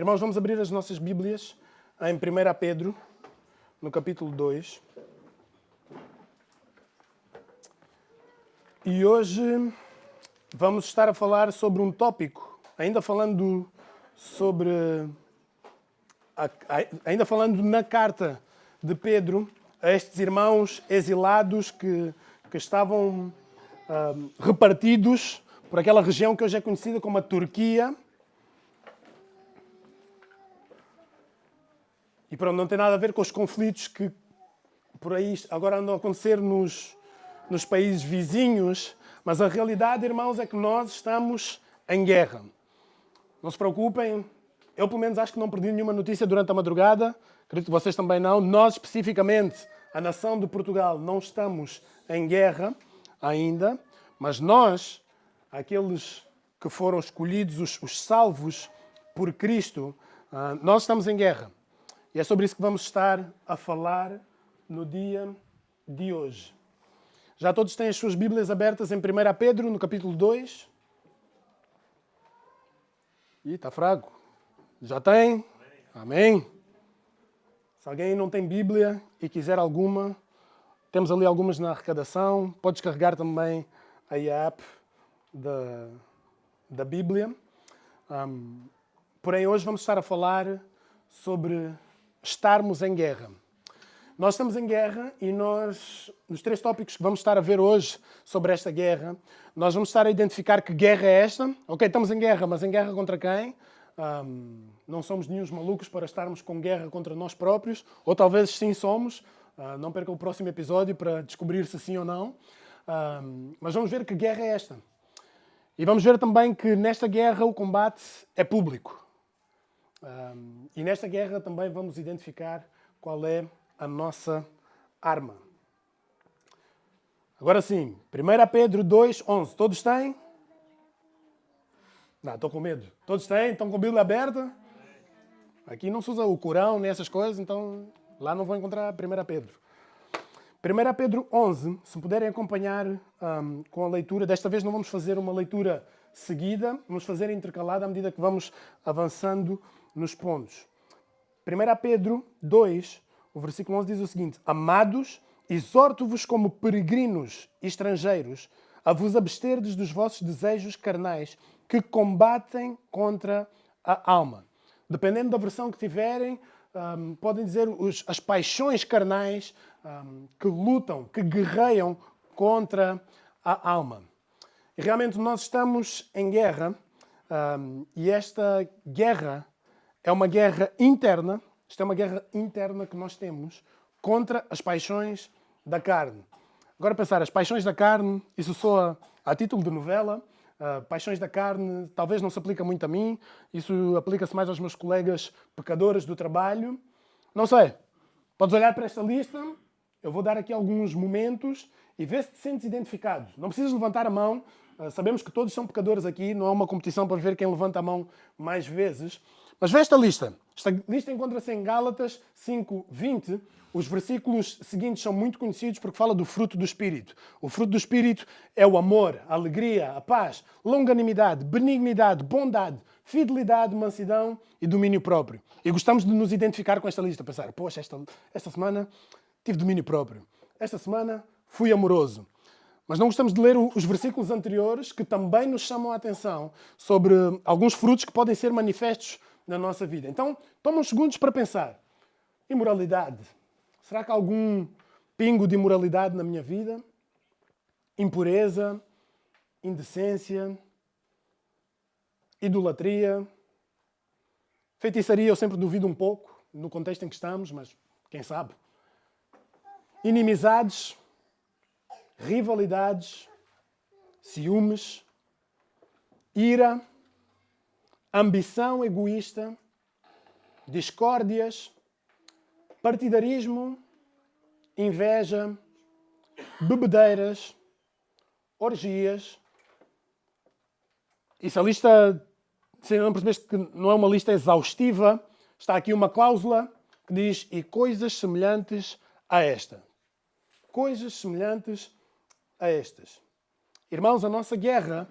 Irmãos, vamos abrir as nossas Bíblias em 1 Pedro, no capítulo 2. E hoje vamos estar a falar sobre um tópico, ainda falando na carta de Pedro a estes irmãos exilados que estavam repartidos por aquela região que hoje é conhecida como a Turquia. E pronto, não tem nada a ver com os conflitos que por aí agora andam a acontecer nos países vizinhos, mas a realidade, irmãos, é que nós estamos em guerra. Não se preocupem, eu pelo menos acho que não perdi nenhuma notícia durante a madrugada, acredito que vocês também não. Nós, especificamente, a nação de Portugal, não estamos em guerra ainda, mas nós, aqueles que foram escolhidos, os salvos por Cristo, nós estamos em guerra. E é sobre isso que vamos estar a falar no dia de hoje. Já todos têm as suas Bíblias abertas em 1 Pedro, no capítulo 2. Ih, está fraco. Já tem? Amém. Se alguém não tem Bíblia e quiser alguma, temos ali algumas na arrecadação. Pode descarregar também a app da Bíblia. Porém, hoje vamos estar a falar sobre estarmos em guerra. Nós estamos em guerra e nos 3 tópicos que vamos estar a ver hoje sobre esta guerra, nós vamos estar a identificar que guerra é esta. Ok, estamos em guerra, mas em guerra contra quem? Não somos nenhuns malucos para estarmos com guerra contra nós próprios, ou talvez sim somos. Não perca o próximo episódio para descobrir se sim ou não. Mas vamos ver que guerra é esta. E vamos ver também que nesta guerra o combate é público. E nesta guerra também vamos identificar qual é a nossa arma. Agora sim, 1 Pedro 2, 11. Todos têm? Não, estou com medo. Todos têm? Estão com a Bíblia aberta? Aqui não se usa o Corão nem essas coisas, então lá não vão encontrar 1 Pedro. 1 Pedro 11, se puderem acompanhar com a leitura, desta vez não vamos fazer uma leitura seguida, vamos fazer intercalada à medida que vamos avançando nos pontos. 1 Pedro 2, o versículo 11 diz o seguinte: Amados, exorto-vos como peregrinos e estrangeiros a vos absterdes dos vossos desejos carnais que combatem contra a alma. Dependendo da versão que tiverem, podem dizer as paixões carnais que lutam, que guerreiam contra a alma. E realmente nós estamos em guerra e esta guerra é uma guerra interna. Isto é uma guerra interna que nós temos contra as paixões da carne. Agora pensar, as paixões da carne, isso soa a título de novela. Paixões da carne talvez não se aplica muito a mim. Isso aplica-se mais aos meus colegas pecadores do trabalho. Não sei. Podes olhar para esta lista. Eu vou dar aqui alguns momentos e ver se te sentes identificado. Não precisas levantar a mão. Sabemos que todos são pecadores aqui. Não é uma competição para ver quem levanta a mão mais vezes. Mas vê esta lista. Esta lista encontra-se em Gálatas 5:20. Os versículos seguintes são muito conhecidos porque fala do fruto do Espírito. O fruto do Espírito é o amor, a alegria, a paz, longanimidade, benignidade, bondade, fidelidade, mansidão e domínio próprio. E gostamos de nos identificar com esta lista. Pensar, poxa, esta semana tive domínio próprio. Esta semana fui amoroso. Mas não gostamos de ler os versículos anteriores que também nos chamam a atenção sobre alguns frutos que podem ser manifestos na nossa vida. Então, toma uns segundos para pensar. Imoralidade. Será que há algum pingo de imoralidade na minha vida? Impureza, indecência, idolatria, feitiçaria, eu sempre duvido um pouco no contexto em que estamos, mas quem sabe? Inimizades, rivalidades, ciúmes, ira, ambição egoísta, discórdias, partidarismo, inveja, bebedeiras, orgias. E se a lista, se não percebeste que não é uma lista exaustiva, está aqui uma cláusula que diz e coisas semelhantes a esta. Coisas semelhantes a estas. Irmãos, a nossa guerra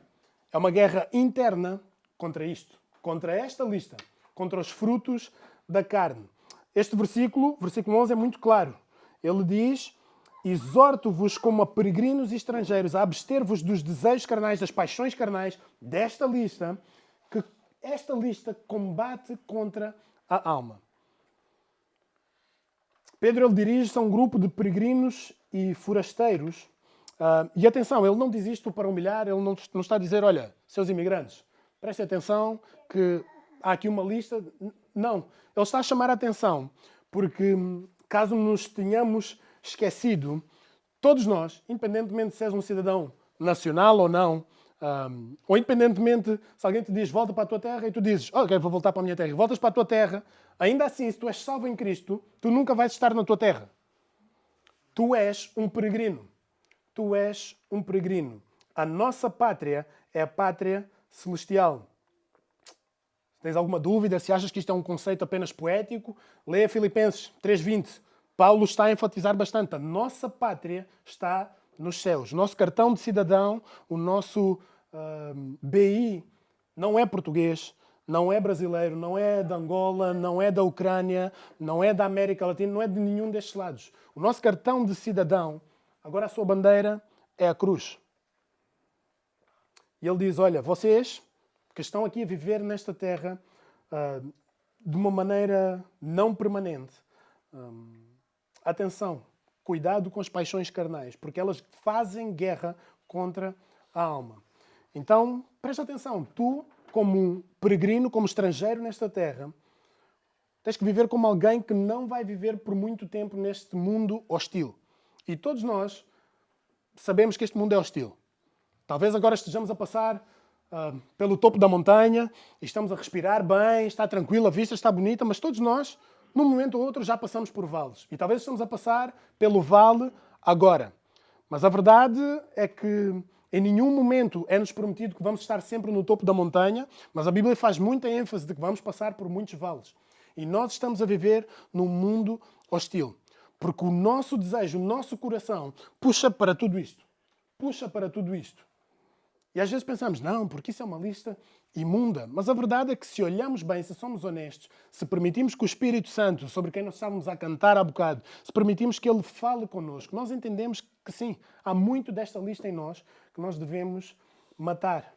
é uma guerra interna contra isto, contra esta lista. contra os frutos da carne. Este versículo 11, é muito claro. Ele diz: exorto-vos como a peregrinos e estrangeiros a abster-vos dos desejos carnais, das paixões carnais, desta lista, que esta lista combate contra a alma. Pedro ele dirige-se a um grupo de peregrinos e forasteiros. E atenção, ele não diz isto para humilhar, ele não está a dizer, olha, seus imigrantes, prestem atenção que há aqui uma lista. Não, ele está a chamar a atenção, porque caso nos tenhamos esquecido, todos nós, independentemente de seres um cidadão nacional ou não, ou independentemente se alguém te diz volta para a tua terra e tu dizes, ok, vou voltar para a minha terra, e voltas para a tua terra, ainda assim, se tu és salvo em Cristo, tu nunca vais estar na tua terra. Tu és um peregrino. Tu és um peregrino. A nossa pátria é a pátria celestial. Se tens alguma dúvida, se achas que isto é um conceito apenas poético, leia Filipenses 3:20. Paulo está a enfatizar bastante. A nossa pátria está nos céus. O nosso cartão de cidadão, o nosso BI, não é português, não é brasileiro, não é da Angola, não é da Ucrânia, não é da América Latina, não é de nenhum destes lados. O nosso cartão de cidadão, agora a sua bandeira é a cruz. E ele diz, olha, vocês que estão aqui a viver nesta terra de uma maneira não permanente, atenção, cuidado com as paixões carnais, porque elas fazem guerra contra a alma. Então, presta atenção, tu, como um peregrino, como estrangeiro nesta terra, tens que viver como alguém que não vai viver por muito tempo neste mundo hostil. E todos nós sabemos que este mundo é hostil. Talvez agora estejamos a passar pelo topo da montanha e estamos a respirar bem, está tranquilo, a vista está bonita, mas todos nós, num momento ou outro, já passamos por vales. E talvez estamos a passar pelo vale agora. Mas a verdade é que em nenhum momento é-nos prometido que vamos estar sempre no topo da montanha, mas a Bíblia faz muita ênfase de que vamos passar por muitos vales. E nós estamos a viver num mundo hostil. Porque o nosso desejo, o nosso coração, puxa para tudo isto. Puxa para tudo isto. E às vezes pensamos, não, porque isso é uma lista imunda. Mas a verdade é que se olhamos bem, se somos honestos, se permitimos que o Espírito Santo, sobre quem nós estávamos a cantar há bocado, se permitimos que Ele fale connosco, nós entendemos que sim, há muito desta lista em nós que nós devemos matar.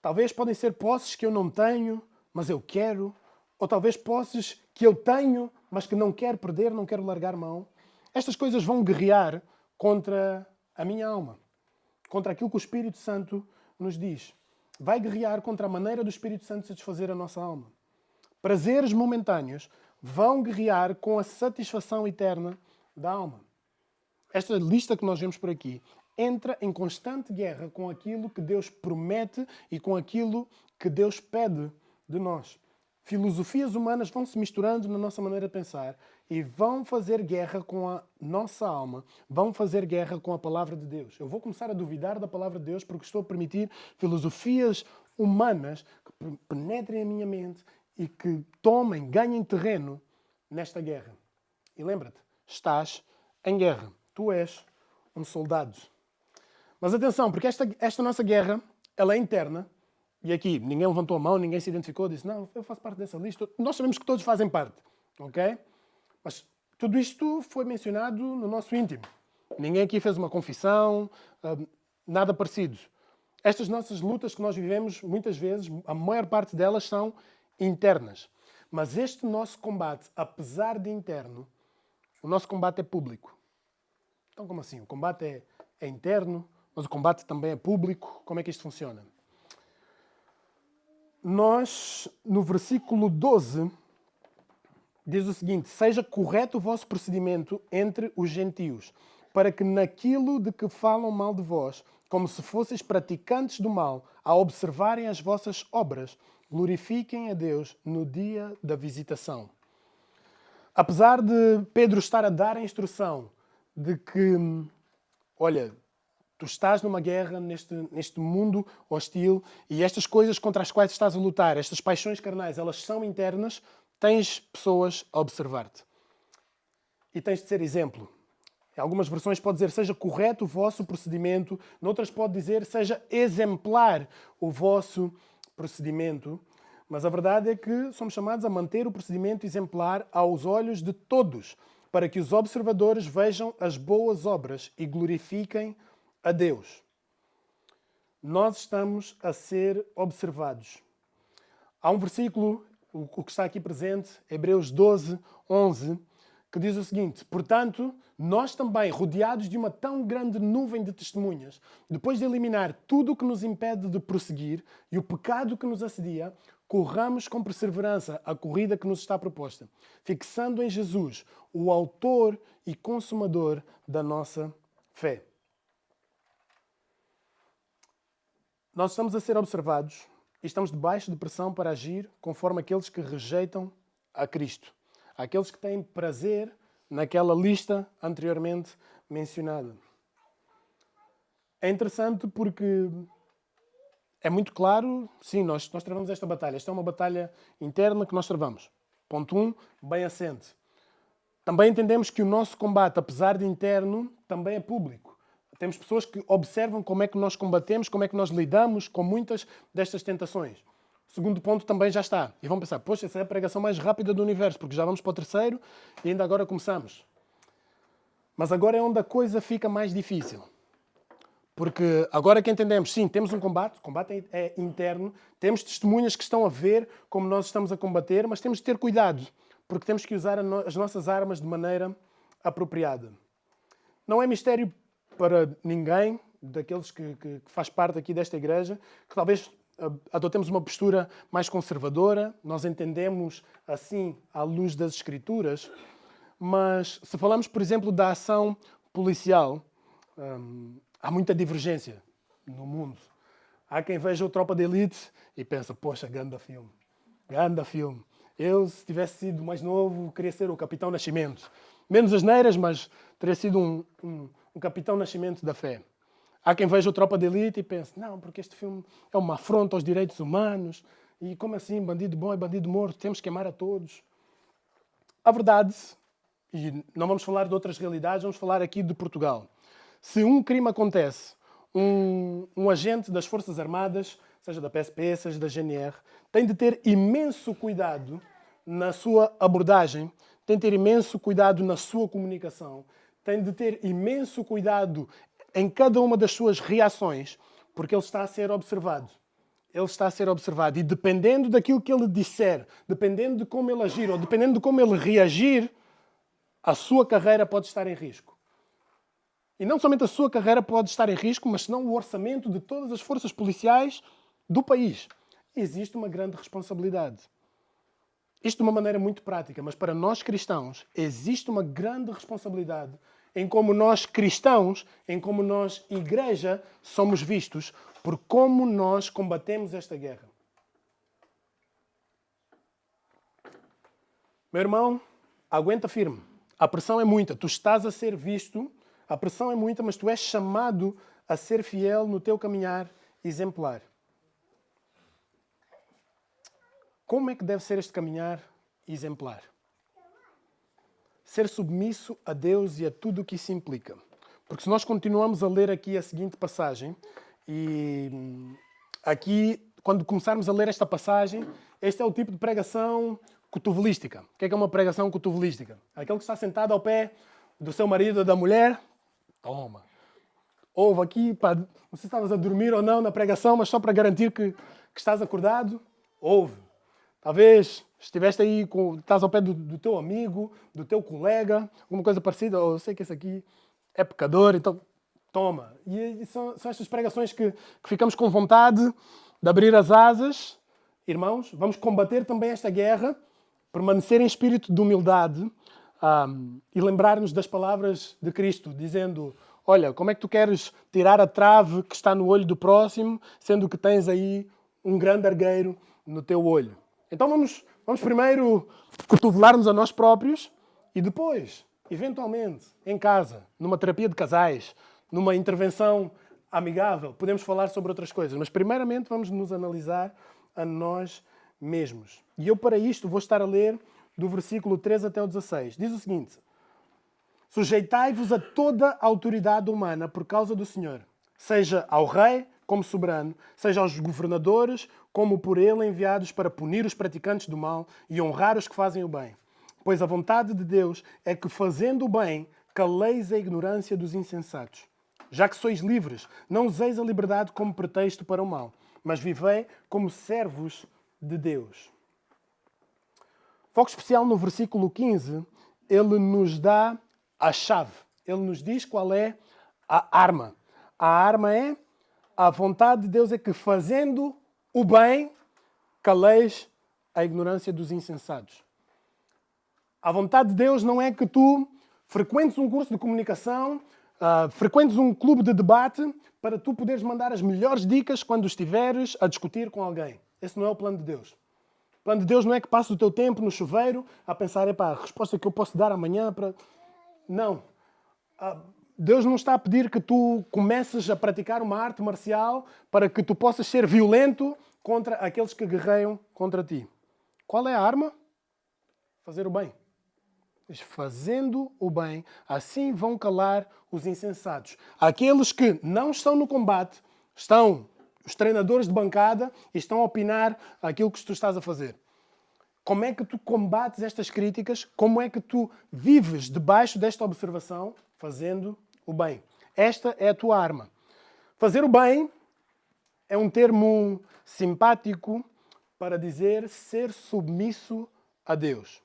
Talvez podem ser posses que eu não tenho, mas eu quero. Ou talvez posses que eu tenho, mas que não quero perder, não quero largar mão. Estas coisas vão guerrear contra a minha alma. Contra aquilo que o Espírito Santo nos diz. Vai guerrear contra a maneira do Espírito Santo satisfazer a nossa alma. Prazeres momentâneos vão guerrear com a satisfação eterna da alma. Esta lista que nós vemos por aqui entra em constante guerra com aquilo que Deus promete e com aquilo que Deus pede de nós. Filosofias humanas vão se misturando na nossa maneira de pensar e vão fazer guerra com a nossa alma, vão fazer guerra com a palavra de Deus. Eu vou começar a duvidar da palavra de Deus porque estou a permitir filosofias humanas que penetrem a minha mente e que tomem, ganhem terreno nesta guerra. E lembra-te, estás em guerra. Tu és um soldado. Mas atenção, porque esta nossa guerra, ela é interna. E aqui, ninguém levantou a mão, ninguém se identificou, disse, não, eu faço parte dessa lista. Nós sabemos que todos fazem parte, ok? Mas tudo isto foi mencionado no nosso íntimo. Ninguém aqui fez uma confissão, nada parecido. Estas nossas lutas que nós vivemos, muitas vezes, a maior parte delas são internas. Mas este nosso combate, apesar de interno, o nosso combate é público. Então, como assim? O combate é interno, mas o combate também é público. Como é que isto funciona? Nós, no versículo 12, diz o seguinte: seja correto o vosso procedimento entre os gentios, para que naquilo de que falam mal de vós, como se fosseis praticantes do mal, a observarem as vossas obras, glorifiquem a Deus no dia da visitação. Apesar de Pedro estar a dar a instrução de que, olha, tu estás numa guerra neste mundo hostil e estas coisas contra as quais estás a lutar, estas paixões carnais, elas são internas, tens pessoas a observar-te. E tens de ser exemplo. Em algumas versões pode dizer seja correto o vosso procedimento, noutras pode dizer seja exemplar o vosso procedimento. Mas a verdade é que somos chamados a manter o procedimento exemplar aos olhos de todos, para que os observadores vejam as boas obras e glorifiquem a Deus. Nós estamos a ser observados. Há um versículo, o que está aqui presente, Hebreus 12, 11, que diz o seguinte: portanto, nós também, rodeados de uma tão grande nuvem de testemunhas, depois de eliminar tudo o que nos impede de prosseguir e o pecado que nos assedia, corramos com perseverança a corrida que nos está proposta, fixando em Jesus, o autor e consumador da nossa fé. Nós estamos a ser observados e estamos debaixo de pressão para agir conforme aqueles que rejeitam a Cristo. Aqueles que têm prazer naquela lista anteriormente mencionada. É interessante porque é muito claro, sim, nós travamos esta batalha. Esta é uma batalha interna que nós travamos. Ponto 1, bem assente. Também entendemos que o nosso combate, apesar de interno, também é público. Temos pessoas que observam como é que nós combatemos, como é que nós lidamos com muitas destas tentações. O segundo ponto também já está. E vão pensar, poxa, essa é a pregação mais rápida do universo, porque já vamos para o terceiro e ainda agora começamos. Mas agora é onde a coisa fica mais difícil. Porque agora que entendemos, sim, temos um combate, o combate é interno, temos testemunhas que estão a ver como nós estamos a combater, mas temos de ter cuidado, porque temos que usar as nossas armas de maneira apropriada. Não é mistério para ninguém, daqueles que faz parte aqui desta igreja, que talvez adotemos uma postura mais conservadora, nós entendemos assim à luz das Escrituras, mas se falamos, por exemplo, da ação policial, há muita divergência no mundo. Há quem veja o Tropa de Elite e pensa, poxa, ganda filme, ganda filme. Eu, se tivesse sido mais novo, queria ser o Capitão Nascimento. Menos asneiras, mas teria sido um Capitão Nascimento da fé. Há quem veja o Tropa de Elite e pense, não, porque este filme é uma afronta aos direitos humanos. E como assim, bandido bom é bandido morto, temos que amar a todos. A verdade, e não vamos falar de outras realidades, vamos falar aqui de Portugal. Se um crime acontece, um agente das Forças Armadas, seja da PSP, seja da GNR, tem de ter imenso cuidado na sua abordagem, tem de ter imenso cuidado na sua comunicação, tem de ter imenso cuidado em cada uma das suas reações, porque ele está a ser observado. Ele está a ser observado e dependendo daquilo que ele disser, dependendo de como ele agir ou dependendo de como ele reagir, a sua carreira pode estar em risco. E não somente a sua carreira pode estar em risco, mas senão o orçamento de todas as forças policiais do país. Existe uma grande responsabilidade. Isto de uma maneira muito prática, mas para nós cristãos existe uma grande responsabilidade em como nós cristãos, em como nós, igreja, somos vistos por como nós combatemos esta guerra. Meu irmão, aguenta firme. A pressão é muita. Tu estás a ser visto, a pressão é muita, mas tu és chamado a ser fiel no teu caminhar exemplar. Como é que deve ser este caminhar exemplar? Ser submisso a Deus e a tudo o que isso implica. Porque se nós continuamos a ler aqui a seguinte passagem, e aqui, quando começarmos a ler esta passagem, este é o tipo de pregação cotovelística. O que é uma pregação cotovelística? Aquele que está sentado ao pé do seu marido ou da mulher, toma. Ouve aqui, não sei se estavas a dormir ou não na pregação, mas só para garantir que estás acordado, ouve. Talvez estiveste aí, estás ao pé do teu amigo, do teu colega, alguma coisa parecida, ou eu sei que esse aqui é pecador, então toma. E são estas pregações que ficamos com vontade de abrir as asas. Irmãos, vamos combater também esta guerra, permanecer em espírito de humildade e lembrar-nos das palavras de Cristo, dizendo, olha, como é que tu queres tirar a trave que está no olho do próximo, sendo que tens aí um grande argueiro no teu olho? Então vamos primeiro cotovelar-nos a nós próprios e depois, eventualmente, em casa, numa terapia de casais, numa intervenção amigável, podemos falar sobre outras coisas. Mas primeiramente vamos nos analisar a nós mesmos. E eu para isto vou estar a ler do versículo 13 até o 16. Diz o seguinte: sujeitai-vos a toda a autoridade humana por causa do Senhor, seja ao rei como soberano, seja aos governadores, como por ele enviados para punir os praticantes do mal e honrar os que fazem o bem. Pois a vontade de Deus é que, fazendo o bem, caleis a ignorância dos insensatos. Já que sois livres, não useis a liberdade como pretexto para o mal, mas vivei como servos de Deus. Foco especial no versículo 15, ele nos dá a chave. Ele nos diz qual é a arma. A arma é: a vontade de Deus é que, fazendo o bem, caleis a ignorância dos insensatos. A vontade de Deus não é que tu frequentes um curso de comunicação, frequentes um clube de debate para tu poderes mandar as melhores dicas quando estiveres a discutir com alguém. Esse não é o plano de Deus. O plano de Deus não é que passes o teu tempo no chuveiro a pensar, a resposta que eu posso dar amanhã para... Não. Deus não está a pedir que tu comeces a praticar uma arte marcial para que tu possas ser violento contra aqueles que guerreiam contra ti. Qual é a arma? Fazer o bem. Fazendo o bem, assim vão calar os insensatos. Aqueles que não estão no combate, estão os treinadores de bancada e estão a opinar aquilo que tu estás a fazer. Como é que tu combates estas críticas? Como é que tu vives debaixo desta observação? Fazendo o bem. Esta é a tua arma. Fazer o bem é um termo simpático para dizer ser submisso a Deus.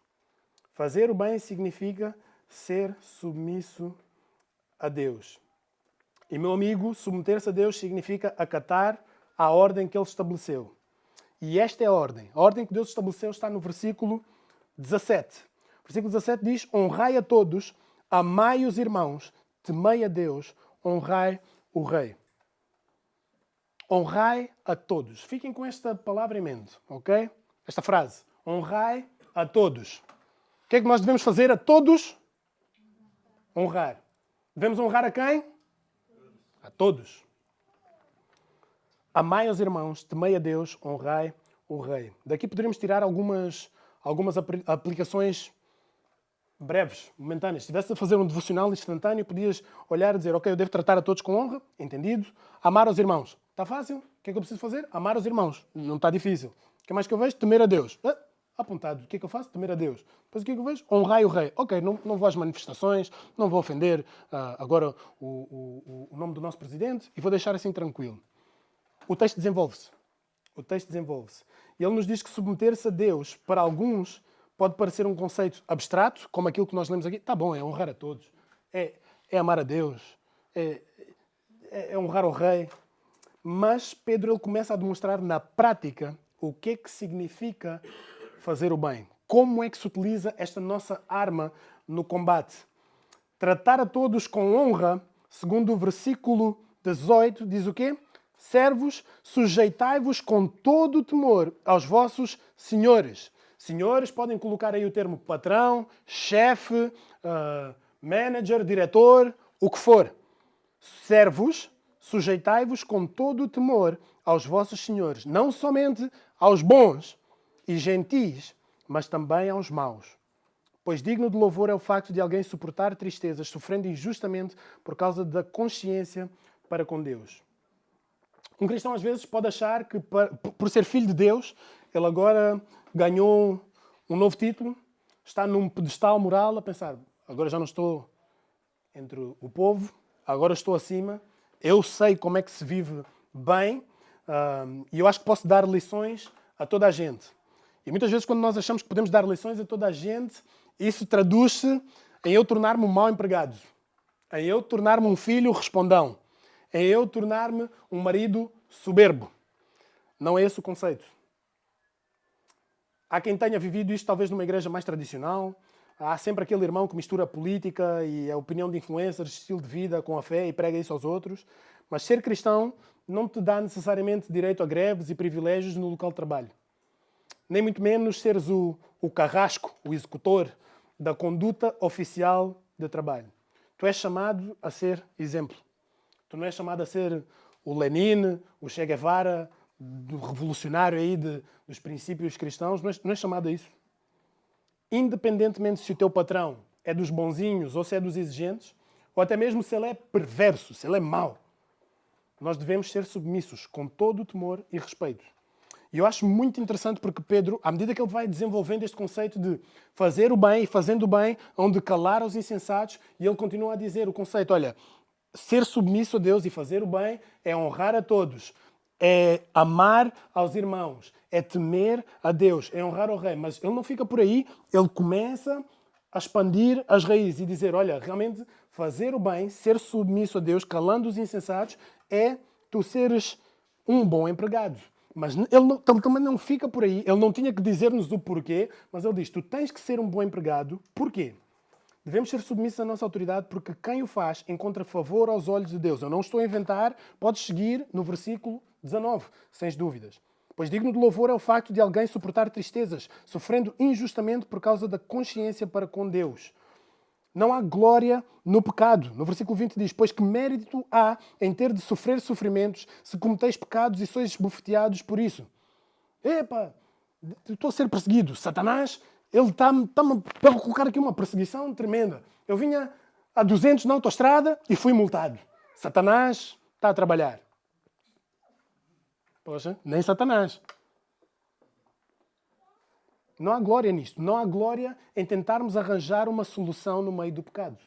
Fazer o bem significa ser submisso a Deus. E, meu amigo, submeter-se a Deus significa acatar a ordem que Ele estabeleceu. E esta é a ordem. A ordem que Deus estabeleceu está no versículo 17. O versículo 17 diz: honrai a todos, amai os irmãos, temei a Deus, honrai o Rei. Honrai a todos. Fiquem com esta palavra em mente, ok? Esta frase. Honrai a todos. O que é que nós devemos fazer a todos? Honrar. Devemos honrar a quem? A todos. Amai os irmãos, temei a Deus, honrai o Rei. Daqui poderíamos tirar algumas aplicações breves, momentâneas. Se estivesse a fazer um devocional instantâneo, podias olhar e dizer, ok, eu devo tratar a todos com honra, entendido. Amar os irmãos. Está fácil? O que é que eu preciso fazer? Amar os irmãos. Não está difícil. O que mais que eu vejo? Temer a Deus. Apontado. O que é que eu faço? Temer a Deus. Depois o que é que eu vejo? Honrai o Rei. Ok, não vou às manifestações, não vou ofender agora o nome do nosso presidente e vou deixar assim tranquilo. O texto desenvolve-se. O texto desenvolve-se. E ele nos diz que submeter-se a Deus, para alguns, pode parecer um conceito abstrato, como aquilo que nós lemos aqui. Está bom, é honrar a todos. É amar a Deus. É honrar o Rei. Mas Pedro ele começa a demonstrar na prática o que é que significa fazer o bem. Como é que se utiliza esta nossa arma no combate? Tratar a todos com honra, segundo o versículo 18, diz o quê? Servos, sujeitai-vos com todo o temor aos vossos senhores. Senhores, podem colocar aí o termo patrão, chefe, manager, diretor, o que for. Servos, sujeitai-vos com todo o temor aos vossos senhores, não somente aos bons e gentis, mas também aos maus. Pois digno de louvor é o facto de alguém suportar tristezas, sofrendo injustamente por causa da consciência para com Deus. Um cristão às vezes pode achar que, por ser filho de Deus, ele agora ganhou um novo título, está num pedestal moral a pensar, agora já não estou entre o povo, agora estou acima, eu sei como é que se vive bem e eu acho que posso dar lições a toda a gente. E muitas vezes quando nós achamos que podemos dar lições a toda a gente, isso traduz-se em eu tornar-me um mau empregado, em eu tornar-me um filho respondão, em eu tornar-me um marido soberbo. Não é esse o conceito. Há quem tenha vivido isto talvez numa igreja mais tradicional. Há sempre aquele irmão que mistura a política e a opinião de influencers, estilo de vida com a fé e prega isso aos outros. Mas ser cristão não te dá necessariamente direito a greves e privilégios no local de trabalho. Nem muito menos seres o carrasco, o executor da conduta oficial de trabalho. Tu és chamado a ser exemplo. Tu não és chamado a ser o Lenin, o Che Guevara, do revolucionário aí dos princípios cristãos. Não és chamado a isso. Independentemente se o teu patrão é dos bonzinhos ou se é dos exigentes, ou até mesmo se ele é perverso, se ele é mau. nós devemos ser submissos com todo o temor e respeito. E eu acho muito interessante porque Pedro, à medida que ele vai desenvolvendo este conceito de fazer o bem e fazendo o bem, onde calar aos insensatos, e ele continua a dizer o conceito, olha, ser submisso a Deus e fazer o bem é honrar a todos, é amar aos irmãos, é temer a Deus, é honrar ao rei. Mas ele não fica por aí, ele começa a expandir as raízes e dizer, olha, realmente fazer o bem, ser submisso a Deus, calando os insensatos, é tu seres um bom empregado. Mas ele também não fica por aí, ele não tinha que dizer-nos o porquê, mas ele diz, tu tens que ser um bom empregado, porquê? Devemos ser submissos à nossa autoridade porque quem o faz encontra favor aos olhos de Deus. Eu não estou a inventar, podes seguir no versículo 19, sem dúvidas. Pois digno de louvor é o facto de alguém suportar tristezas, sofrendo injustamente por causa da consciência para com Deus. Não há glória no pecado. No versículo 20 diz, pois que mérito há em ter de sofrer sofrimentos se cometeis pecados e sois esbofeteados por isso? Epa, estou a ser perseguido. Satanás, ele está-me a colocar aqui uma perseguição tremenda. Eu vinha a 200 na autoestrada e fui multado. Satanás está a trabalhar. Poxa, nem Satanás. Não há glória nisto. Não há glória em tentarmos arranjar uma solução no meio do pecado.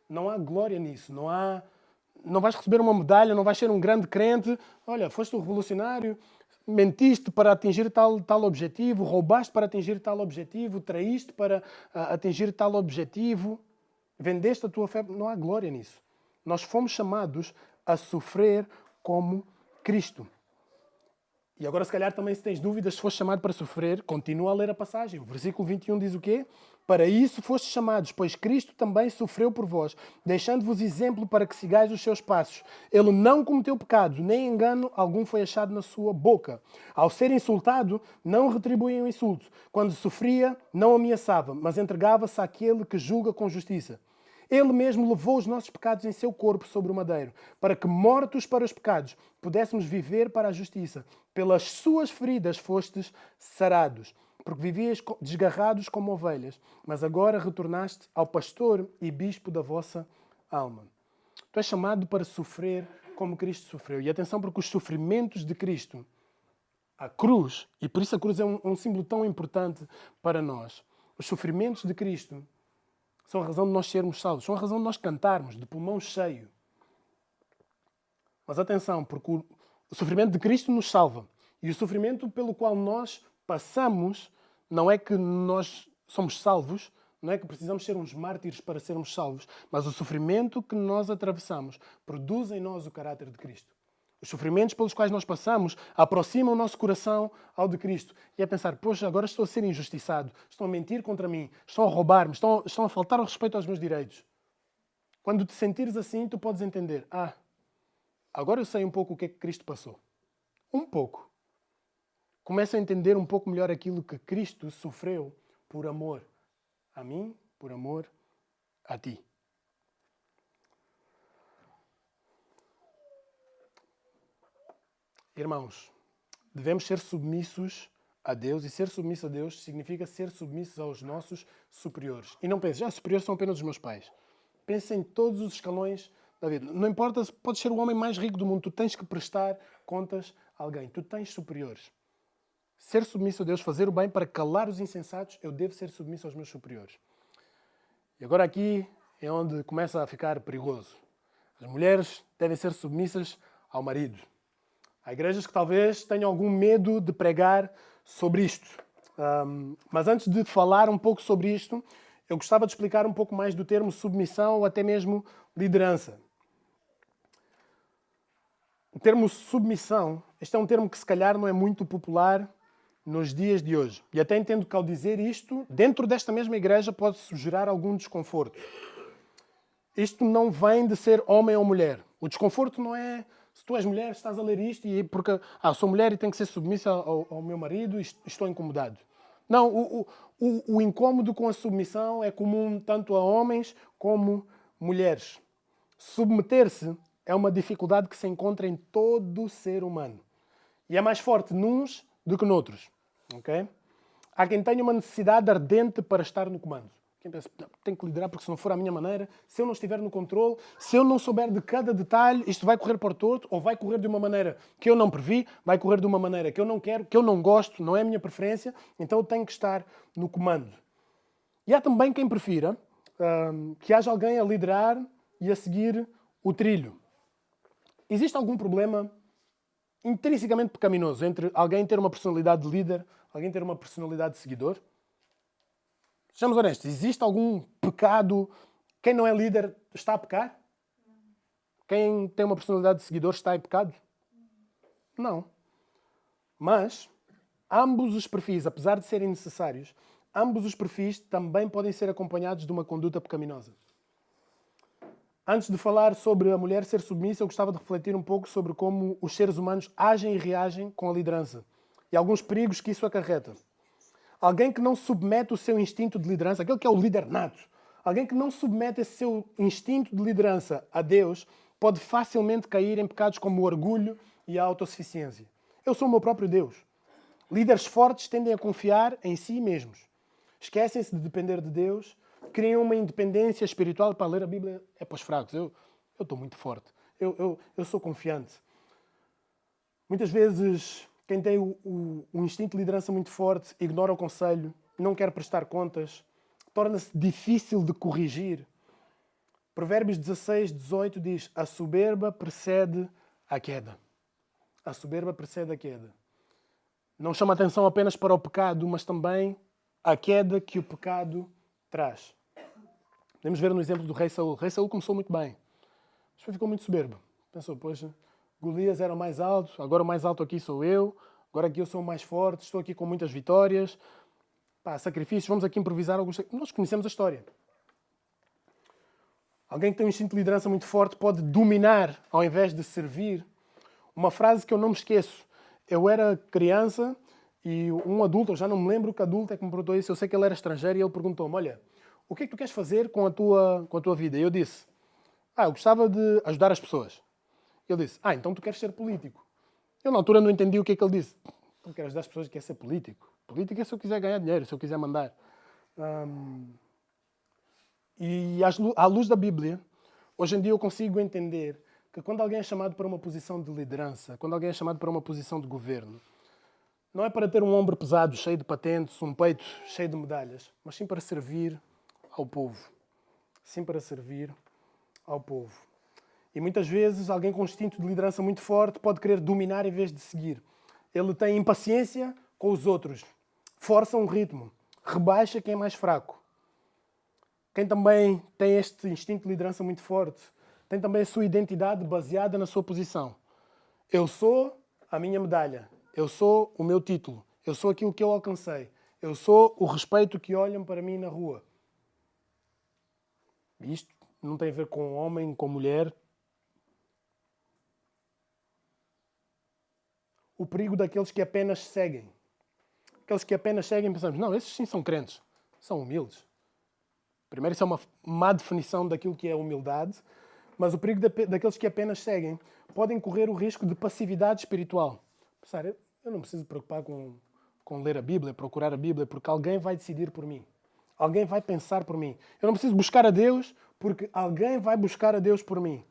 Não há glória nisso. Não vais receber uma medalha, não vais ser um grande crente. Olha, foste um revolucionário, mentiste para atingir tal objetivo, roubaste para atingir tal objetivo, traíste para atingir tal objetivo, vendeste a tua fé. Não há glória nisso. Nós fomos chamados a sofrer como Cristo. E agora, se calhar, também se tens dúvidas, se foste chamado para sofrer, continua a ler a passagem. O versículo 21 diz o quê? Para isso fostes chamados, pois Cristo também sofreu por vós, deixando-vos exemplo para que sigais os seus passos. Ele não cometeu pecado, nem engano algum foi achado na sua boca. Ao ser insultado, não retribuía o insulto. Quando sofria, não ameaçava, mas entregava-se àquele que julga com justiça. Ele mesmo levou os nossos pecados em seu corpo sobre o madeiro, para que, mortos para os pecados, pudéssemos viver para a justiça. Pelas suas feridas fostes sarados, porque vivias desgarrados como ovelhas, mas agora retornaste ao pastor e bispo da vossa alma. Tu és chamado para sofrer como Cristo sofreu. E atenção, porque os sofrimentos de Cristo, a cruz, e por isso a cruz é um símbolo tão importante para nós, os sofrimentos de Cristo são a razão de nós sermos salvos. São a razão de nós cantarmos de pulmão cheio. Mas atenção, porque o sofrimento de Cristo nos salva. E o sofrimento pelo qual nós passamos não é que nós somos salvos, não é que precisamos ser uns mártires para sermos salvos, mas o sofrimento que nós atravessamos produz em nós o caráter de Cristo. Os sofrimentos pelos quais nós passamos aproximam o nosso coração ao de Cristo. E é pensar, poxa, agora estou a ser injustiçado, estão a mentir contra mim, estão a roubar-me, estão a faltar ao respeito aos meus direitos. Quando te sentires assim, tu podes entender, agora eu sei um pouco o que é que Cristo passou. Um pouco. Começa a entender um pouco melhor aquilo que Cristo sofreu por amor a mim, por amor a ti. Irmãos, devemos ser submissos a Deus, e ser submisso a Deus significa ser submissos aos nossos superiores. E não penses, superiores são apenas os meus pais. Pense em todos os escalões da vida. Não importa se podes ser o homem mais rico do mundo, tu tens que prestar contas a alguém. Tu tens superiores. Ser submisso a Deus, fazer o bem para calar os insensatos, eu devo ser submisso aos meus superiores. E agora aqui é onde começa a ficar perigoso. As mulheres devem ser submissas ao marido. Há igrejas que talvez tenham algum medo de pregar sobre isto. Mas antes de falar um pouco sobre isto, eu gostava de explicar um pouco mais do termo submissão ou até mesmo liderança. O termo submissão, este é um termo que se calhar não é muito popular nos dias de hoje. E até entendo que ao dizer isto, dentro desta mesma igreja pode gerar algum desconforto. Isto não vem de ser homem ou mulher. O desconforto não é se tu és mulher, estás a ler isto e porque sou mulher e tenho que ser submissa ao meu marido e estou incomodado. Não, o incômodo com a submissão é comum tanto a homens como mulheres. Submeter-se é uma dificuldade que se encontra em todo ser humano. E é mais forte nuns do que noutros. Okay? Há quem tenha uma necessidade ardente para estar no comando. Quem pensa, não, tenho que liderar porque se não for à minha maneira, se eu não estiver no controle, se eu não souber de cada detalhe, isto vai correr para o torto ou vai correr de uma maneira que eu não previ, vai correr de uma maneira que eu não quero, que eu não gosto, não é a minha preferência, então eu tenho que estar no comando. E há também quem prefira que haja alguém a liderar e a seguir o trilho. Existe algum problema intrinsecamente pecaminoso entre alguém ter uma personalidade de líder, alguém ter uma personalidade de seguidor? Sejamos honestos, existe algum pecado? Quem não é líder está a pecar? Quem tem uma personalidade de seguidor está em pecado? Não. Mas ambos os perfis, apesar de serem necessários, ambos os perfis também podem ser acompanhados de uma conduta pecaminosa. Antes de falar sobre a mulher ser submissa, eu gostava de refletir um pouco sobre como os seres humanos agem e reagem com a liderança e alguns perigos que isso acarreta. Alguém que não submete o seu instinto de liderança, aquele que é o líder nato, alguém que não submete esse seu instinto de liderança a Deus, pode facilmente cair em pecados como o orgulho e a autossuficiência. Eu sou o meu próprio Deus. Líderes fortes tendem a confiar em si mesmos. Esquecem-se de depender de Deus, criam uma independência espiritual. Para ler a Bíblia é para os fracos. Eu estou muito forte. Eu sou confiante. Muitas vezes, quem tem o instinto de liderança muito forte ignora o conselho, não quer prestar contas, torna-se difícil de corrigir. Provérbios 16, 18 diz: a soberba precede a queda. A soberba precede a queda. Não chama atenção apenas para o pecado, mas também a queda que o pecado traz. Podemos ver no exemplo do rei Saul. O rei Saul começou muito bem, mas ficou muito soberbo. Pensou, poxa, Golias era o mais alto, agora o mais alto aqui sou eu, agora aqui eu sou o mais forte, estou aqui com muitas vitórias. Sacrifícios, vamos aqui improvisar alguns... Nós conhecemos a história. Alguém que tem um instinto de liderança muito forte pode dominar ao invés de servir. Uma frase que eu não me esqueço. Eu era criança e um adulto, eu já não me lembro que adulto é que me perguntou isso, eu sei que ele era estrangeiro e ele perguntou-me, olha, o que é que tu queres fazer com a tua vida? E eu disse, eu gostava de ajudar as pessoas. Ele disse, então tu queres ser político. Eu na altura não entendi o que é que ele disse. Não quero ajudar as pessoas, quer ser político. Político é se eu quiser ganhar dinheiro, se eu quiser mandar. E à luz da Bíblia, hoje em dia eu consigo entender que quando alguém é chamado para uma posição de liderança, quando alguém é chamado para uma posição de governo, não é para ter um ombro pesado, cheio de patentes, um peito cheio de medalhas, mas sim para servir ao povo. Sim para servir ao povo. E muitas vezes alguém com um instinto de liderança muito forte pode querer dominar em vez de seguir. Ele tem impaciência com os outros, força um ritmo, rebaixa quem é mais fraco. Quem também tem este instinto de liderança muito forte, tem também a sua identidade baseada na sua posição. Eu sou a minha medalha, eu sou o meu título, eu sou aquilo que eu alcancei, eu sou o respeito que olham para mim na rua. Isto não tem a ver com homem, com mulher. O perigo daqueles que apenas seguem. Aqueles que apenas seguem, pensamos, não, esses sim são crentes, são humildes. Primeiro, isso é uma má definição daquilo que é humildade, mas o perigo daqueles que apenas seguem podem correr o risco de passividade espiritual. Pensar, eu não preciso me preocupar com ler a Bíblia, procurar a Bíblia, porque alguém vai decidir por mim. Alguém vai pensar por mim. Eu não preciso buscar a Deus, porque alguém vai buscar a Deus por mim.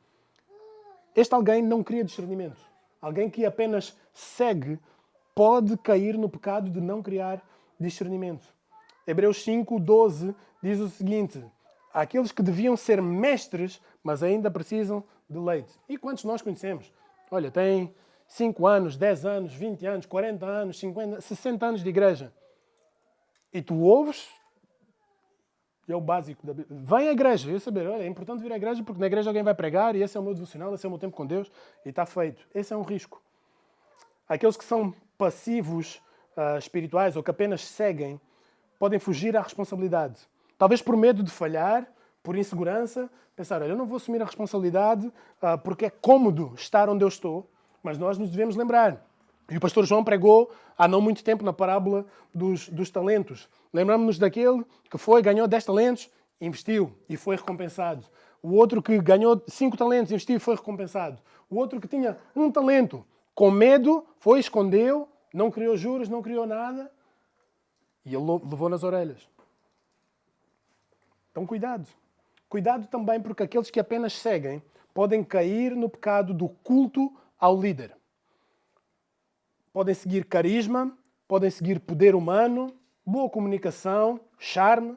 Este alguém não cria discernimento. Alguém que apenas segue pode cair no pecado de não criar discernimento. Hebreus 5:12 diz o seguinte: há aqueles que deviam ser mestres, mas ainda precisam de leite. E quantos nós conhecemos? Olha, tem 5 anos, 10 anos, 20 anos, 40 anos, 50, 60 anos de igreja. E tu ouves, e é o básico da Bíblia. Vem à igreja. Eu saber, olha, é importante vir à igreja porque na igreja alguém vai pregar e esse é o meu devocional, esse é o meu tempo com Deus e está feito. Esse é um risco. Aqueles que são passivos espirituais ou que apenas seguem podem fugir à responsabilidade. Talvez por medo de falhar, por insegurança, pensar, olha, eu não vou assumir a responsabilidade porque é cômodo estar onde eu estou, mas nós nos devemos lembrar. E o pastor João pregou há não muito tempo na parábola dos talentos. Lembramos-nos daquele que ganhou 10 talentos, investiu e foi recompensado. O outro que ganhou 5 talentos, investiu e foi recompensado. O outro que tinha 1 talento, com medo, foi, escondeu, não criou juros, não criou nada e ele levou nas orelhas. Então cuidado. Cuidado também porque aqueles que apenas seguem podem cair no pecado do culto ao líder. Podem seguir carisma, podem seguir poder humano, boa comunicação, charme.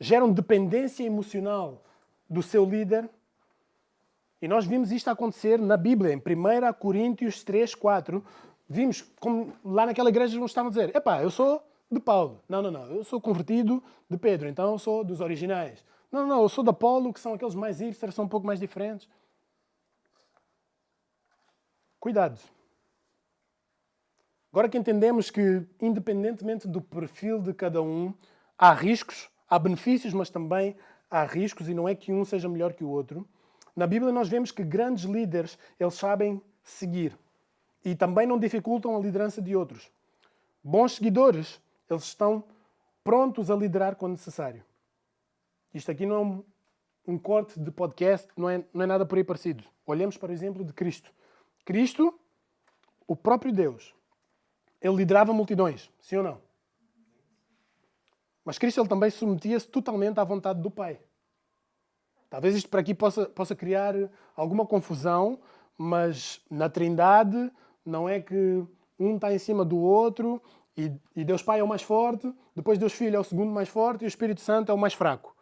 Geram dependência emocional do seu líder. E nós vimos isto acontecer na Bíblia, em 1 Coríntios 3, 4. Vimos como lá naquela igreja não estavam a dizer: epá, eu sou de Paulo. Não, eu sou convertido de Pedro, então eu sou dos originais. Não, eu sou de Apolo, que são aqueles mais hipsters, são um pouco mais diferentes. Cuidado. Agora que entendemos que, independentemente do perfil de cada um, há riscos, há benefícios, mas também há riscos, e não é que um seja melhor que o outro. Na Bíblia nós vemos que grandes líderes, eles sabem seguir. E também não dificultam a liderança de outros. Bons seguidores, eles estão prontos a liderar quando necessário. Isto aqui não é um corte de podcast, não é nada por aí parecido. Olhemos para o exemplo de Cristo. Cristo, o próprio Deus, ele liderava multidões, sim ou não? Mas Cristo ele também submetia-se totalmente à vontade do Pai. Talvez isto para aqui possa criar alguma confusão, mas na Trindade não é que um está em cima do outro e Deus Pai é o mais forte, depois Deus Filho é o segundo mais forte e o Espírito Santo é o mais fraco.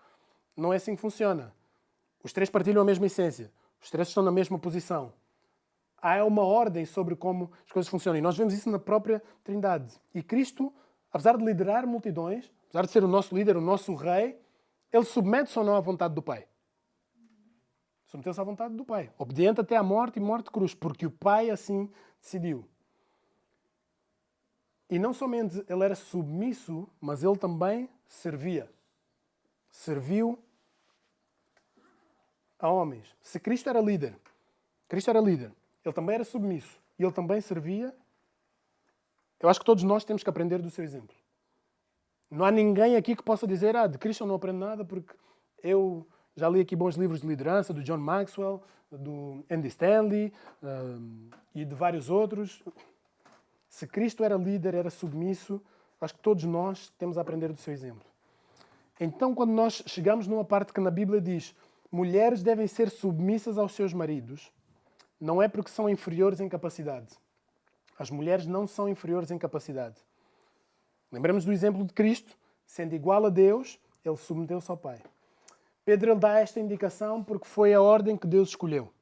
Não é assim que funciona. Os três partilham a mesma essência. Os três estão na mesma posição. Há uma ordem sobre como as coisas funcionam. E nós vemos isso na própria Trindade. E Cristo, apesar de liderar multidões, apesar de ser o nosso líder, o nosso rei, ele submete-se ou não à vontade do Pai. Submeteu-se à vontade do Pai. Obediente até à morte e morte de cruz, porque o Pai assim decidiu. E não somente ele era submisso, mas ele também servia. Serviu a homens. Se Cristo era líder, ele também era submisso e ele também servia, eu acho que todos nós temos que aprender do seu exemplo. Não há ninguém aqui que possa dizer, de Cristo eu não aprendo nada porque eu já li aqui bons livros de liderança, do John Maxwell, do Andy Stanley e de vários outros. Se Cristo era líder, era submisso, acho que todos nós temos a aprender do seu exemplo. Então, quando nós chegamos numa parte que na Bíblia diz mulheres devem ser submissas aos seus maridos, não é porque são inferiores em capacidade. As mulheres não são inferiores em capacidade. Lembramos do exemplo de Cristo, sendo igual a Deus, ele submeteu-se ao Pai. Pedro ele dá esta indicação porque foi a ordem que Deus escolheu.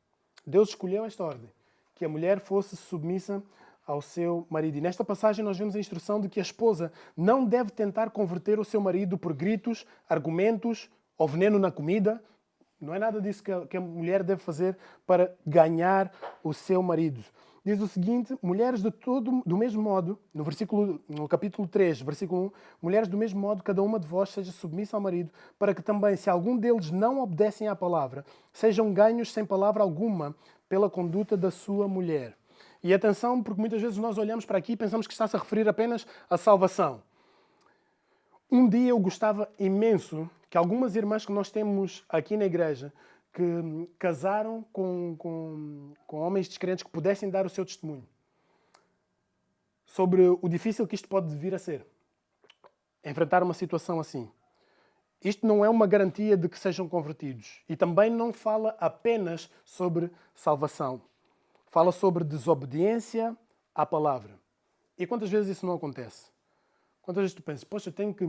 Deus escolheu esta ordem, que a mulher fosse submissa ao seu marido. E nesta passagem nós vemos a instrução de que a esposa não deve tentar converter o seu marido por gritos, argumentos ou veneno na comida. Não é nada disso que a mulher deve fazer para ganhar o seu marido. Diz o seguinte, mulheres do mesmo modo, no capítulo 3, versículo 1, mulheres do mesmo modo, cada uma de vós seja submissa ao marido, para que também, se algum deles não obedecem à palavra, sejam ganhos sem palavra alguma pela conduta da sua mulher. E atenção, porque muitas vezes nós olhamos para aqui e pensamos que está-se a referir apenas à salvação. Um dia eu gostava imenso que algumas irmãs que nós temos aqui na igreja que casaram com homens descrentes que pudessem dar o seu testemunho sobre o difícil que isto pode vir a ser. Enfrentar uma situação assim. Isto não é uma garantia de que sejam convertidos. E também não fala apenas sobre salvação. Fala sobre desobediência à palavra. E quantas vezes isso não acontece? Quantas vezes tu pensas, poxa, eu tenho que...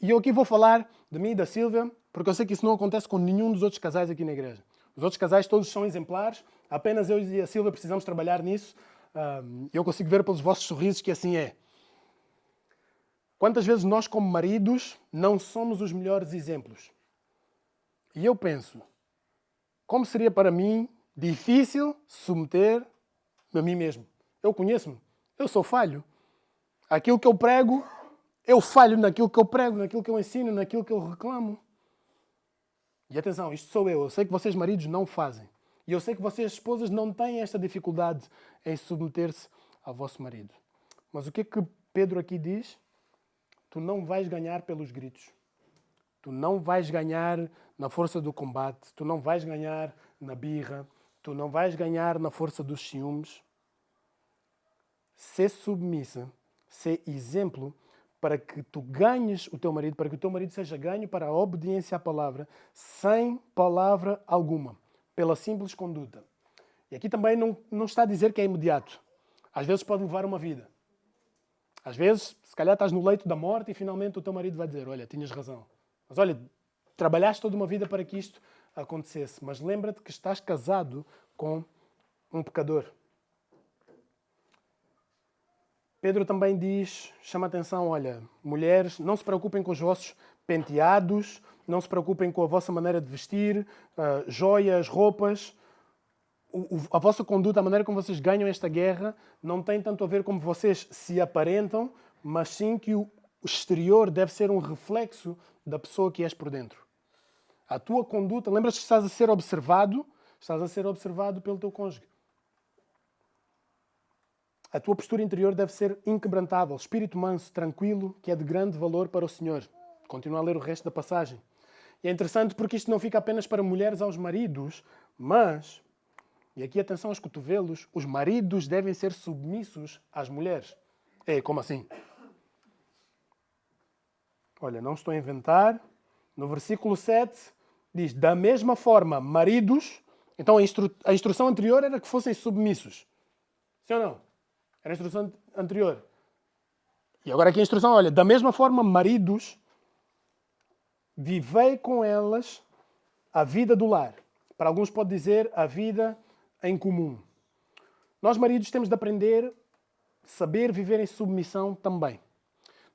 E eu aqui vou falar de mim e da Sílvia, porque eu sei que isso não acontece com nenhum dos outros casais aqui na igreja. Os outros casais todos são exemplares, apenas eu e a Sílvia precisamos trabalhar nisso. Eu consigo ver pelos vossos sorrisos que assim é. Quantas vezes nós, como maridos, não somos os melhores exemplos? E eu penso, como seria para mim difícil submeter a mim mesmo? Eu conheço-me, eu sou falho. Aquilo que eu prego, eu falho naquilo que eu prego, naquilo que eu ensino, naquilo que eu reclamo. E atenção, isto sou eu. Eu sei que vocês, maridos, não fazem. E eu sei que vocês, esposas, não têm esta dificuldade em submeter-se ao vosso marido. Mas o que é que Pedro aqui diz? Tu não vais ganhar pelos gritos. Tu não vais ganhar na força do combate. Tu não vais ganhar na birra. Tu não vais ganhar na força dos ciúmes. Ser submissa, ser exemplo, para que tu ganhes o teu marido, para que o teu marido seja ganho para a obediência à palavra, sem palavra alguma, pela simples conduta. E aqui também não está a dizer que é imediato. Às vezes pode levar uma vida. Às vezes, se calhar estás no leito da morte e finalmente o teu marido vai dizer, olha, tinhas razão. Mas olha, trabalhaste toda uma vida para que isto acontecesse. Mas lembra-te que estás casado com um pecador. Pedro também diz, chama a atenção, olha, mulheres, não se preocupem com os vossos penteados, não se preocupem com a vossa maneira de vestir, joias, roupas. A vossa conduta, a maneira como vocês ganham esta guerra, não tem tanto a ver como vocês se aparentam, mas sim que o exterior deve ser um reflexo da pessoa que és por dentro. A tua conduta, lembras que estás a ser observado pelo teu cônjuge. A tua postura interior deve ser inquebrantável, espírito manso, tranquilo, que é de grande valor para o Senhor. Continua a ler o resto da passagem. E é interessante porque isto não fica apenas para mulheres aos maridos, mas, e aqui atenção aos cotovelos, os maridos devem ser submissos às mulheres. Como assim? Olha, não estou a inventar. No versículo 7 diz, da mesma forma, maridos... Então a instrução anterior era que fossem submissos. Sim ou não? Era a instrução anterior. E agora aqui a instrução, olha, da mesma forma, maridos, vivei com elas a vida do lar. Para alguns pode dizer a vida em comum. Nós, maridos, temos de aprender a saber viver em submissão também.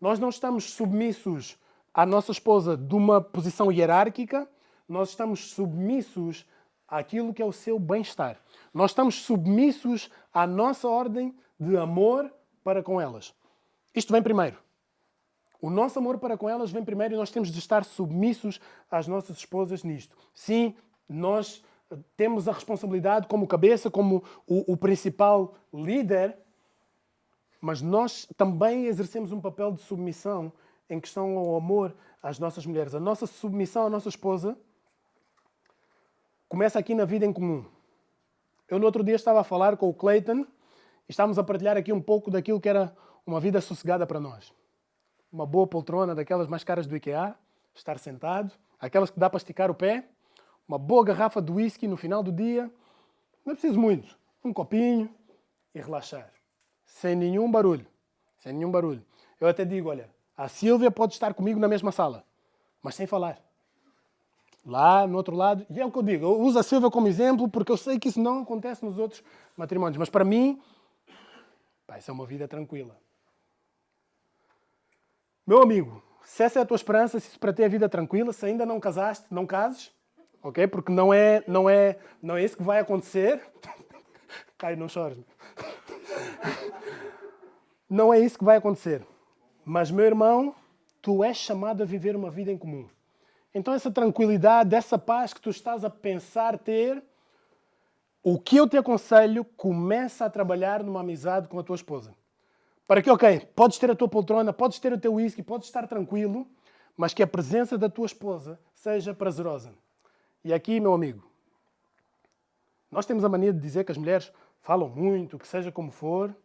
Nós não estamos submissos à nossa esposa de uma posição hierárquica, nós estamos submissos àquilo que é o seu bem-estar. Nós estamos submissos à nossa ordem de amor para com elas. Isto vem primeiro. O nosso amor para com elas vem primeiro e nós temos de estar submissos às nossas esposas nisto. Sim, nós temos a responsabilidade como cabeça, como o principal líder, mas nós também exercemos um papel de submissão em questão ao amor às nossas mulheres. A nossa submissão à nossa esposa começa aqui na vida em comum. Eu no outro dia estava a falar com o Clayton e estávamos a partilhar aqui um pouco daquilo que era uma vida sossegada para nós. Uma boa poltrona, daquelas mais caras do IKEA, estar sentado, aquelas que dá para esticar o pé, uma boa garrafa de whisky no final do dia, não é preciso muito, um copinho e relaxar. Sem nenhum barulho. Sem nenhum barulho. Eu até digo, olha, a Sílvia pode estar comigo na mesma sala, mas sem falar. Lá, no outro lado, e é o que eu digo, eu uso a Sílvia como exemplo porque eu sei que isso não acontece nos outros matrimónios, mas para mim, isso é uma vida tranquila. Meu amigo, se essa é a tua esperança, se isso para ti é vida tranquila, se ainda não casaste, não cases, ok? Porque não é isso que vai acontecer. Cai, não chores. Não é isso que vai acontecer. Mas, meu irmão, tu és chamado a viver uma vida em comum. Então essa tranquilidade, essa paz que tu estás a pensar ter, o que eu te aconselho, começa a trabalhar numa amizade com a tua esposa. Para que, ok, podes ter a tua poltrona, podes ter o teu whisky, podes estar tranquilo, mas que a presença da tua esposa seja prazerosa. E aqui, meu amigo, nós temos a mania de dizer que as mulheres falam muito, que seja como for.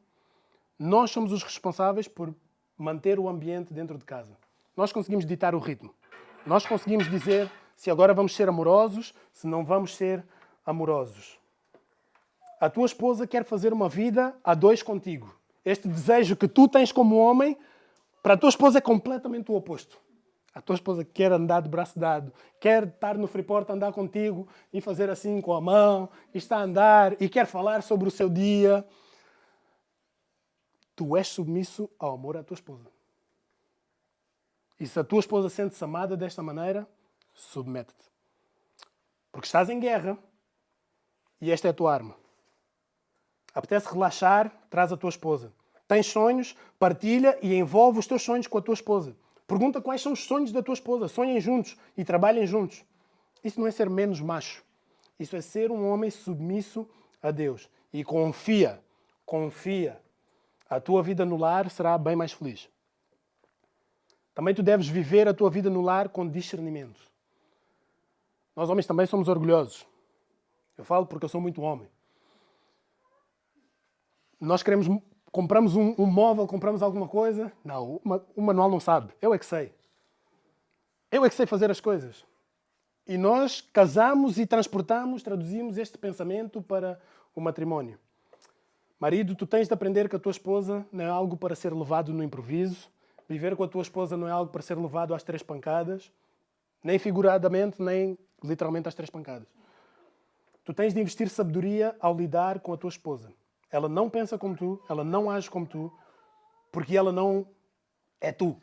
Nós somos os responsáveis por manter o ambiente dentro de casa. Nós conseguimos ditar o ritmo. Nós conseguimos dizer se agora vamos ser amorosos, se não vamos ser amorosos. A tua esposa quer fazer uma vida a dois contigo. Este desejo que tu tens como homem, para a tua esposa é completamente o oposto. A tua esposa quer andar de braço dado, quer estar no Freeport, andar contigo e fazer assim com a mão, e está a andar e quer falar sobre o seu dia. Tu és submisso ao amor à tua esposa. E se a tua esposa sente-se amada desta maneira, submete-te. Porque estás em guerra e esta é a tua arma. Apetece relaxar, traz a tua esposa. Tens sonhos, partilha e envolve os teus sonhos com a tua esposa. Pergunta quais são os sonhos da tua esposa. Sonhem juntos e trabalhem juntos. Isso não é ser menos macho. Isso é ser um homem submisso a Deus. E confia. A tua vida no lar será bem mais feliz. Também tu deves viver a tua vida no lar com discernimento. Nós homens também somos orgulhosos. Eu falo porque eu sou muito homem. Nós queremos compramos um móvel, compramos alguma coisa. Não, o manual não sabe. Eu é que sei. Eu é que sei fazer as coisas. E nós casamos e traduzimos este pensamento para o matrimónio. Marido, tu tens de aprender que a tua esposa não é algo para ser levado no improviso. Viver com a tua esposa não é algo para ser levado às 3 pancadas. Nem figuradamente, nem literalmente às 3 pancadas. Tu tens de investir sabedoria ao lidar com a tua esposa. Ela não pensa como tu, ela não age como tu, porque ela não é tu.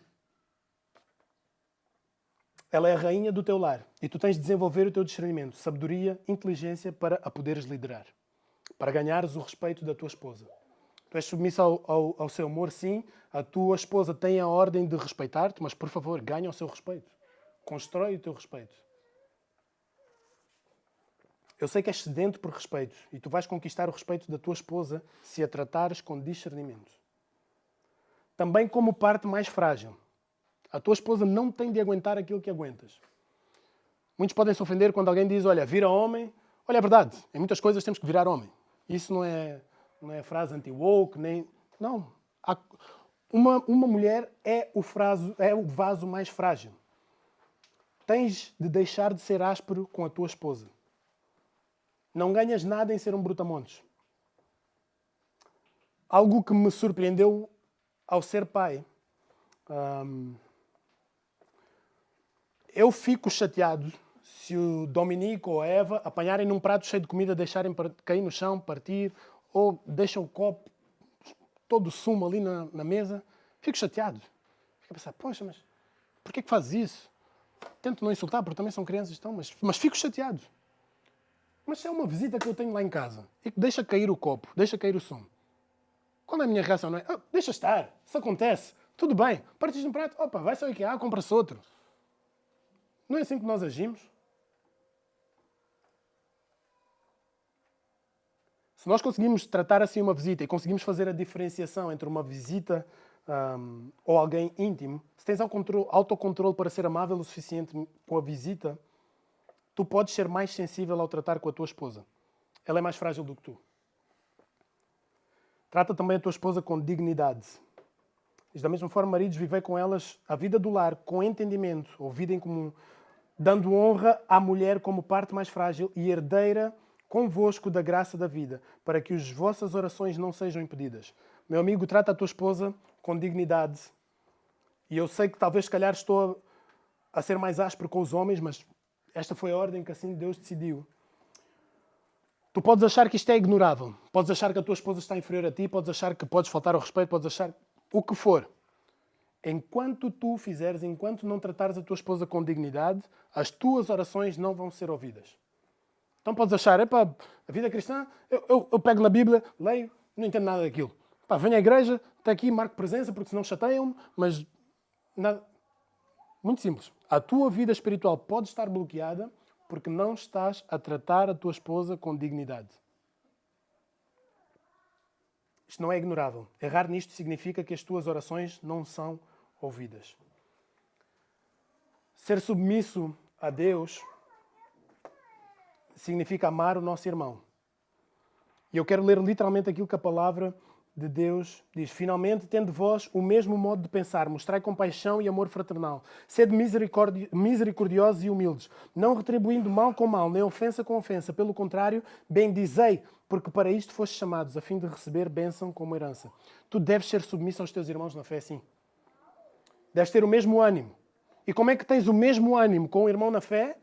Ela é a rainha do teu lar e tu tens de desenvolver o teu discernimento, sabedoria, inteligência para a poderes liderar, para ganhares o respeito da tua esposa. Tu és submissa ao seu amor, sim. A tua esposa tem a ordem de respeitar-te, mas, por favor, ganha o seu respeito. Constrói o teu respeito. Eu sei que és sedento por respeito e tu vais conquistar o respeito da tua esposa se a tratares com discernimento. Também como parte mais frágil. A tua esposa não tem de aguentar aquilo que aguentas. Muitos podem se ofender quando alguém diz, olha, vira homem. Olha, é verdade, em muitas coisas temos que virar homem. Isso não é frase anti-woke, nem... Não. Uma mulher é o vaso mais frágil. Tens de deixar de ser áspero com a tua esposa. Não ganhas nada em ser um brutamontes. Algo que me surpreendeu ao ser pai. Eu fico chateado se o Dominique ou a Eva apanharem num prato cheio de comida, deixarem cair no chão, partir, ou deixam o copo, todo o sumo ali na mesa. Fico chateado. Fico a pensar, poxa, mas porquê que fazes isso? Tento não insultar, porque também são crianças, mas fico chateado. Mas se é uma visita que eu tenho lá em casa e que deixa cair o copo, deixa cair o sumo, qual é a minha reação? Não é, deixa estar, isso acontece, tudo bem, partiste um prato, opa, vai sair aqui, compra-se outro. Não é assim que nós agimos? Se nós conseguimos tratar assim uma visita e conseguimos fazer a diferenciação entre uma visita ou alguém íntimo, se tens autocontrole para ser amável o suficiente com a visita, tu podes ser mais sensível ao tratar com a tua esposa. Ela é mais frágil do que tu. Trata também a tua esposa com dignidade. E da mesma forma, maridos, vivei com elas a vida do lar com entendimento, ou vida em comum, dando honra à mulher como parte mais frágil e herdeira convosco da graça da vida, para que as vossas orações não sejam impedidas. Meu amigo, trata a tua esposa com dignidade. E eu sei que talvez, se calhar, estou a ser mais áspero com os homens, mas esta foi a ordem que assim Deus decidiu. Tu podes achar que isto é ignorável. Podes achar que a tua esposa está inferior a ti, podes achar que podes faltar ao respeito, podes achar o que for. Enquanto tu fizeres, enquanto não tratares a tua esposa com dignidade, as tuas orações não vão ser ouvidas. Então podes achar, a vida cristã, eu pego na Bíblia, leio, não entendo nada daquilo. Venho à igreja, está aqui, marco presença, porque senão chateiam-me, mas nada. Muito simples. A tua vida espiritual pode estar bloqueada porque não estás a tratar a tua esposa com dignidade. Isto não é ignorável. Errar nisto significa que as tuas orações não são ouvidas. Ser submisso a Deus significa amar o nosso irmão. E eu quero ler literalmente aquilo que a palavra de Deus diz. Finalmente, tende vós o mesmo modo de pensar, mostrai compaixão e amor fraternal. Sede misericordiosos e humildes, não retribuindo mal com mal, nem ofensa com ofensa. Pelo contrário, bendizei, porque para isto fostes chamados, a fim de receber bênção como herança. Tu deves ser submisso aos teus irmãos na fé, assim. Deves ter o mesmo ânimo. E como é que tens o mesmo ânimo com o irmão na fé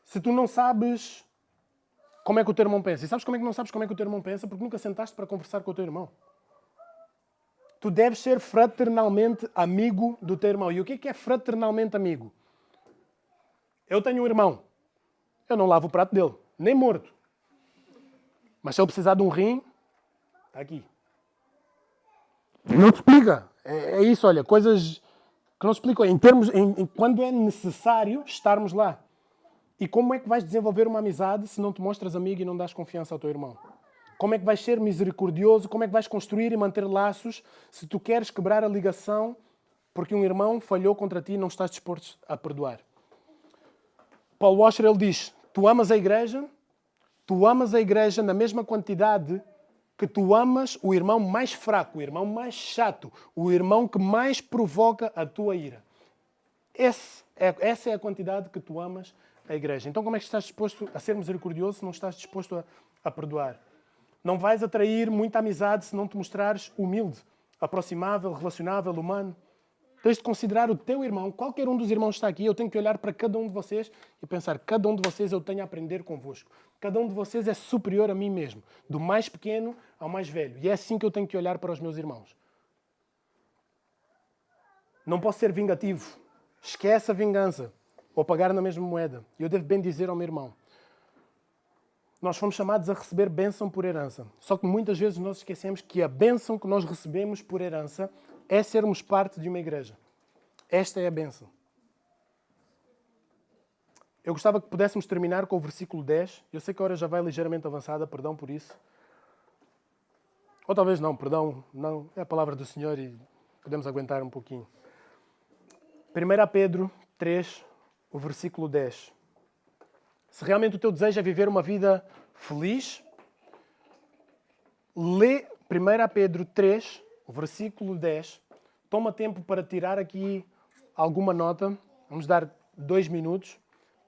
se tu não sabes como é que o teu irmão pensa? E sabes como é que não sabes como é que o teu irmão pensa? Porque nunca sentaste para conversar com o teu irmão. Tu deves ser fraternalmente amigo do teu irmão. E o que é fraternalmente amigo? Eu tenho um irmão. Eu não lavo o prato dele. Nem morto. Mas se ele precisar de um rim, está aqui. Não te explica. É isso, olha, coisas que não se explicam. Quando é necessário estarmos lá. E como é que vais desenvolver uma amizade se não te mostras amigo e não dás confiança ao teu irmão? Como é que vais ser misericordioso? Como é que vais construir e manter laços se tu queres quebrar a ligação porque um irmão falhou contra ti e não estás disposto a perdoar? Paul Washer, ele diz, tu amas a igreja na mesma quantidade que tu amas o irmão mais fraco, o irmão mais chato, o irmão que mais provoca a tua ira. Essa é a quantidade que tu amas a igreja. Então como é que estás disposto a ser misericordioso se não estás disposto a perdoar? Não vais atrair muita amizade se não te mostrares humilde, aproximável, relacionável, humano. Tens de considerar o teu irmão, qualquer um dos irmãos que está aqui, eu tenho que olhar para cada um de vocês e pensar, cada um de vocês eu tenho a aprender convosco. Cada um de vocês é superior a mim mesmo, do mais pequeno ao mais velho. E é assim que eu tenho que olhar para os meus irmãos. Não posso ser vingativo. Esquece a vingança ou pagar na mesma moeda. Eu devo bem dizer ao meu irmão. Nós fomos chamados a receber bênção por herança. Só que muitas vezes nós esquecemos que a bênção que nós recebemos por herança é sermos parte de uma igreja. Esta é a bênção. Eu gostava que pudéssemos terminar com o versículo 10. Eu sei que a hora já vai ligeiramente avançada, perdão por isso. Ou talvez não, perdão, não. É a palavra do Senhor e podemos aguentar um pouquinho. 1 Pedro 3, o versículo 10. Se realmente o teu desejo é viver uma vida feliz, lê 1 Pedro 3, o versículo 10. Toma tempo para tirar aqui alguma nota. Vamos dar 2 minutos.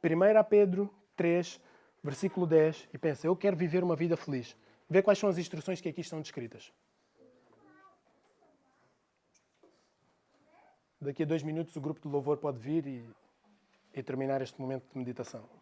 1 Pedro 3, versículo 10. E pensa, eu quero viver uma vida feliz. Vê quais são as instruções que aqui estão descritas. Daqui a 2 minutos o grupo de louvor pode vir e terminar este momento de meditação.